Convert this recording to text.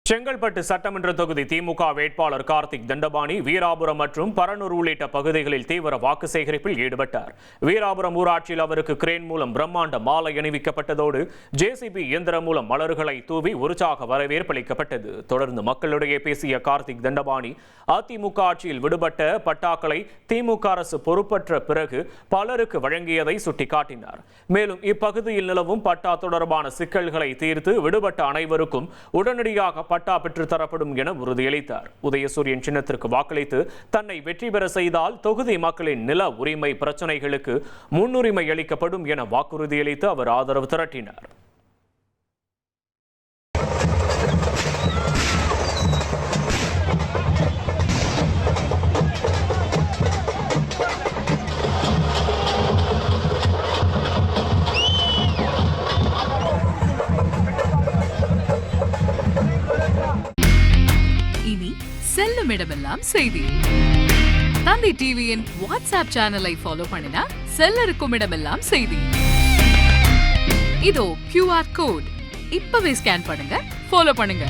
செங்கல்பட்டு சட்டமன்ற தொகுதி திமுக வேட்பாளர் கார்த்திக் தண்டபாணி வீராபுரம் மற்றும் பரனூர் உள்ளிட்ட பகுதிகளில் தீவிர வாக்கு சேகரிப்பில் ஈடுபட்டார். வீராபுரம் ஊராட்சியில் அவருக்கு கிரேன் மூலம் பிரம்மாண்ட மாலை அணிவிக்கப்பட்டதோடு ஜேசிபி இயந்திரம் மூலம் மலர்களை தூவி உற்சாக வரவேற்பளிக்கப்பட்டது. தொடர்ந்து மக்களிடையே பேசிய கார்த்திக் தண்டபாணி அதிமுக ஆட்சியில் விடுபட்ட பட்டாக்களை திமுக அரசு பொறுப்பற்ற பிறகு பலருக்கு வழங்கியதை சுட்டிக்காட்டினார். மேலும் இப்பகுதியில் நிலவும் பட்டா தொடர்பான சிக்கல்களை தீர்த்து விடுபட்ட அனைவருக்கும் உடனடியாக பட்டா பெற்று தரப்படும் என உறுதியளித்தார். உதயசூரியன் சின்னத்திற்கு வாக்களித்து தன்னை வெற்றி பெற செய்தால் தொகுதி மக்களின் நில உரிமை பிரச்சனைகளுக்கு முன்னுரிமை அளிக்கப்படும் என வாக்குறுதியளித்து அவர் ஆதரவு திரட்டினார். இனி செல்லும் இடமெல்லாம் செய்தி. தந்தி டிவியின் வாட்ஸ்அப் சேனலை ஃபாலோ பண்ணினா செல்ல இருக்கும் இடமெல்லாம் செய்தி. இதோ QR கோட் இப்பவே ஸ்கேன் பண்ணுங்க, ஃபாலோ பண்ணுங்க.